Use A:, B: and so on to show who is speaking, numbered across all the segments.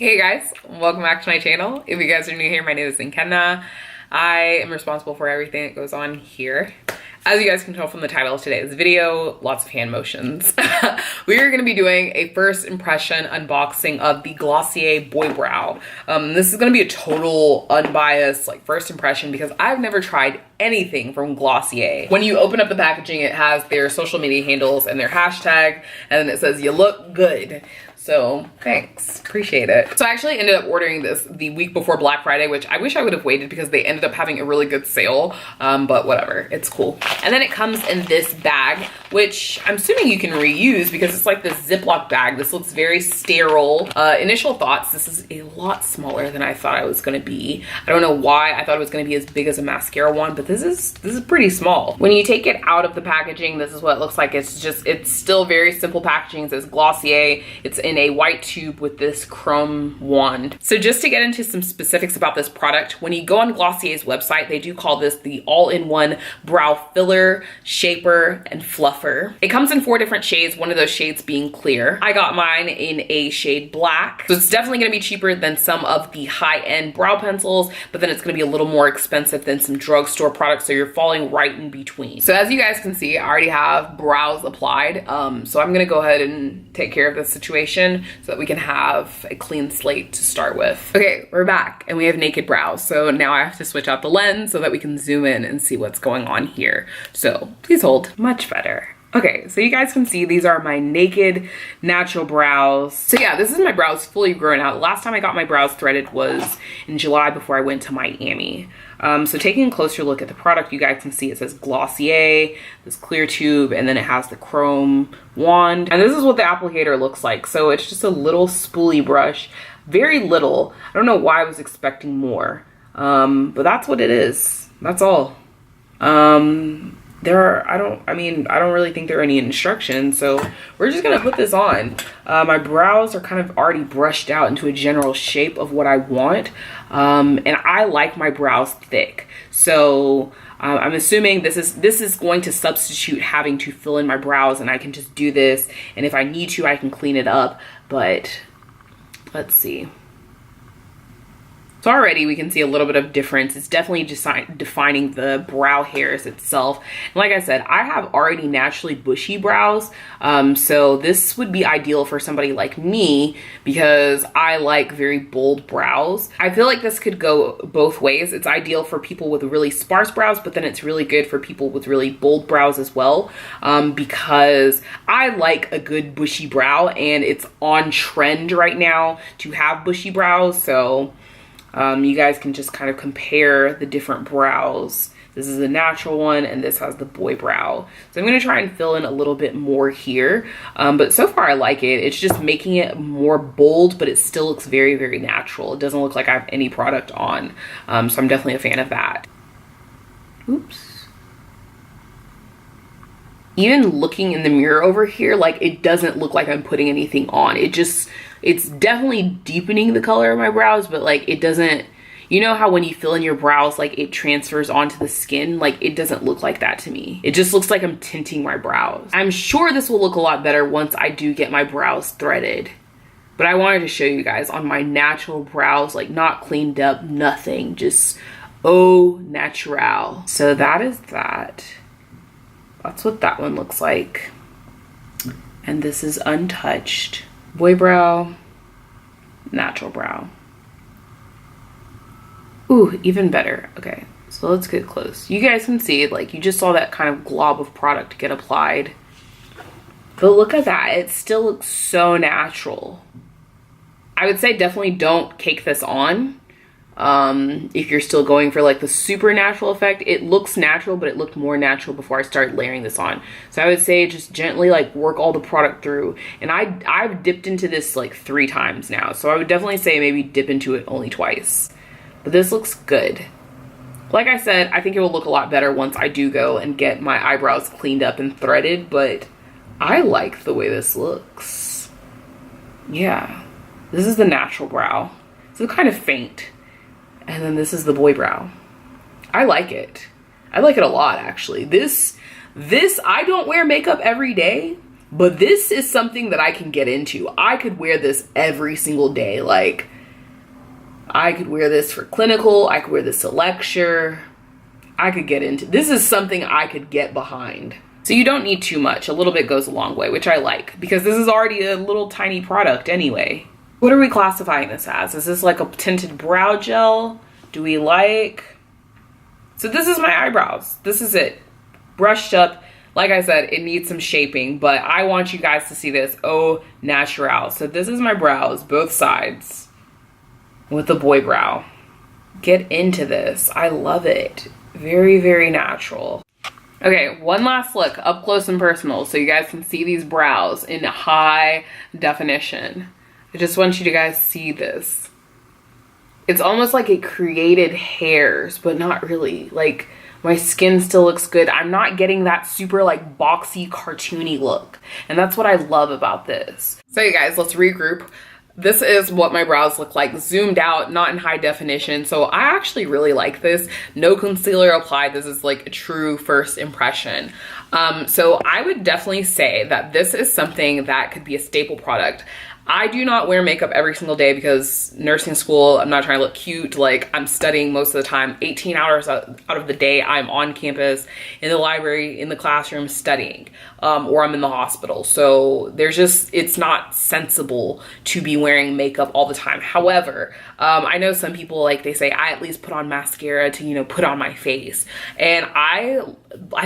A: Hey guys, welcome back to my channel. If you guys are new here, my name is Nkenna. I am responsible for everything that goes on here. As you guys can tell from the title of today's video, lots of hand motions. We are going to be doing a first impression unboxing of the Glossier Boy Brow. This is going to be a total unbiased first impression because I've never tried anything from Glossier. When you open up the packaging, it has their social media handles and their hashtag, and then it says you look good. So thanks, appreciate it. So I actually ended up ordering this the week before Black Friday, which I wish I would have waited because they ended up having a really good sale, but whatever, it's cool. And then it comes in this bag, which I'm assuming you can reuse because it's like this Ziploc bag. This looks very sterile. Initial thoughts, this is a lot smaller than I thought it was gonna be. I don't know why I thought it was gonna be as big as a mascara wand, but this is pretty small. When you take it out of the packaging, this is what it looks like. It's still very simple packaging. It says Glossier. It's in a white tube with this chrome wand. So just to get into some specifics about this product, when you go on Glossier's website, they do call this the all-in-one brow filler, shaper, and fluffer. It comes in 4 different shades, one of those shades being clear. I got mine in a shade black. So it's definitely gonna be cheaper than some of the high-end brow pencils, but then it's gonna be a little more expensive than some drugstore products, so you're falling right in between. So as you guys can see, I already have brows applied. So I'm gonna go ahead and take care of this situation so that we can have a clean slate to start with. Okay, we're back and we have naked brows. So now I have to switch out the lens so that we can zoom in and see what's going on here. So please hold. Much better. Okay, so you guys can see these are my naked natural brows. So yeah, this is my brows fully grown out. Last time I got my brows threaded was in July before I went to Miami. So taking a closer look at the product, you guys can see it says Glossier, this clear tube, and then it has the chrome wand. And this is what the applicator looks like. So it's just a little spoolie brush, very little. I don't know why I was expecting more, but that's what it is. That's all. I don't really think there are any instructions, so we're just gonna put this on. My brows are kind of already brushed out into a general shape of what I want, and I like my brows thick, so I'm assuming this is going to substitute having to fill in my brows, and I can just do this, and if I need to, I can clean it up, but let's see. So already we can see a little bit of difference. It's definitely defining the brow hairs itself. And like I said, I have already naturally bushy brows. So this would be ideal for somebody like me because I like very bold brows. I feel like this could go both ways. It's ideal for people with really sparse brows, but then it's really good for people with really bold brows as well. Because I like a good bushy brow and it's on trend right now to have bushy brows. So you guys can just kind of compare the different brows. This is the natural one and this has the boy brow. So I'm gonna try and fill in a little bit more here. But so far I like it. It's just making it more bold, but it still looks very, very natural. It doesn't look like I have any product on. So I'm definitely a fan of that. Oops. Even looking in the mirror over here, it doesn't look like I'm putting anything on. It's definitely deepening the color of my brows, but it doesn't, you know how when you fill in your brows, it transfers onto the skin? It doesn't look like that to me. It just looks like I'm tinting my brows. I'm sure this will look a lot better once I do get my brows threaded. But I wanted to show you guys on my natural brows, not cleaned up, nothing, just au natural. So that is that. That's what that one looks like. And this is untouched. Boy brow, natural brow. Ooh, even better. Okay, so let's get close. You guys can see, you just saw that kind of glob of product get applied. But look at that, it still looks so natural. I would say definitely don't cake this on. If you're still going for the super natural effect. It looks natural, but it looked more natural before I started layering this on. So I would say just gently work all the product through. And I've dipped into this 3 times now. So I would definitely say maybe dip into it only twice. But this looks good. Like I said, I think it will look a lot better once I do go and get my eyebrows cleaned up and threaded, but I like the way this looks. Yeah, this is the natural brow. So kind of faint. And then this is the boy brow. I like it. I like it a lot, actually. This I don't wear makeup every day, but this is something that I can get into. I could wear this every single day. Like, I could wear this for clinical, I could wear this to lecture. I could get into, this is something I could get behind. So you don't need too much. A little bit goes a long way, which I like, because this is already a little tiny product anyway. What are we classifying this as? Is this like a tinted brow gel? Do we like? So this is my eyebrows. This is it. Brushed up. Like I said, it needs some shaping, but I want you guys to see this au natural. So this is my brows, both sides, with the boy brow. Get into this. I love it. Very, very natural. Okay, one last look up close and personal so you guys can see these brows in high definition. I just want you to guys see this. It's almost like it created hairs, but not really. Like, my skin still looks good. I'm not getting that super like boxy, cartoony look. And that's what I love about this. So you guys, let's regroup. This is what my brows look like zoomed out, not in high definition. So I actually really like this. No concealer applied. This is like a true first impression. So I would definitely say that this is something that could be a staple product. I do not wear makeup every single day because nursing school, I'm not trying to look cute. Like, I'm studying most of the time. 18 hours out of the day, I'm on campus, in the library, in the classroom studying, or I'm in the hospital. So there's just, it's not sensible to be wearing makeup all the time. However, I know some people, like, they say, I at least put on mascara to, you know, put on my face. And I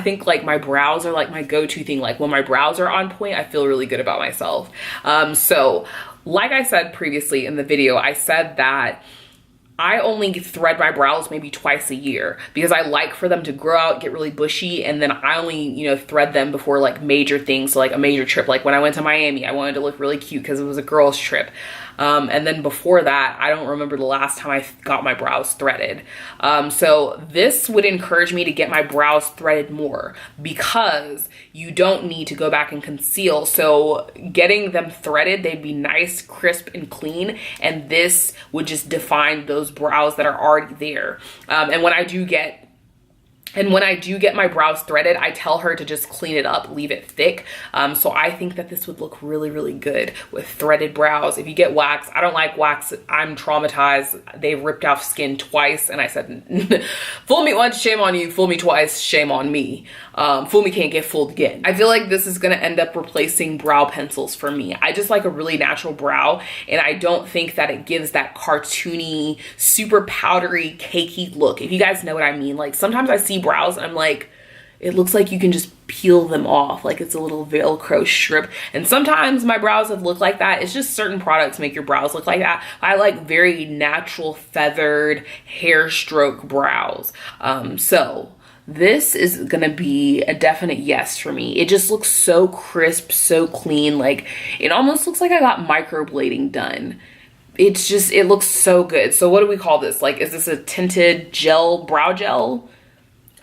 A: think like my brows are like my go-to thing. Like, when my brows are on point, I feel really good about myself. So like I said previously in the video, I said that I only thread my brows maybe twice a year because I like for them to grow out, get really bushy, and then I only, you know, thread them before like major things, so like a major trip. Like when I went to Miami, I wanted to look really cute because it was a girls' trip. And then before that, I don't remember the last time I got my brows threaded. So this would encourage me to get my brows threaded more because you don't need to go back and conceal. So getting them threaded, they'd be nice, crisp, and clean. And this would just define those brows that are already there. And when I do get my brows threaded, I tell her to just clean it up, leave it thick. So I think that this would look really, really good with threaded brows. If you get wax, I don't like wax. I'm traumatized. They've ripped off skin twice. And I said, fool me once, shame on you. Fool me twice, shame on me. Fool me can't get fooled again. I feel like this is gonna end up replacing brow pencils for me. I just like a really natural brow. And I don't think that it gives that cartoony, super powdery, cakey look. If you guys know what I mean. Like, sometimes I see brows and I'm like, it looks like you can just peel them off, like it's a little Velcro strip. And sometimes my brows have looked like that. It's just certain products make your brows look like that. I like very natural, feathered, hair stroke brows. So this is gonna be a definite yes for me. It just looks so crisp, so clean. Like, it almost looks like I got microblading done. It's just, it looks so good. So what do we call this? Like, is this a tinted gel, brow gel?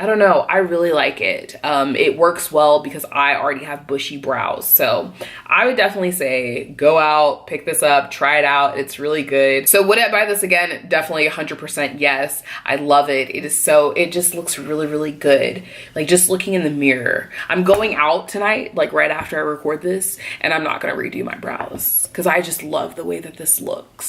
A: I don't know. I really like it. It works well because I already have bushy brows. So I would definitely say go out, pick this up, try it out. It's really good. So would I buy this again? Definitely 100% yes. I love it. It is so, it just looks really, really good. Like, just looking in the mirror. I'm going out tonight, like right after I record this, and I'm not going to redo my brows because I just love the way that this looks.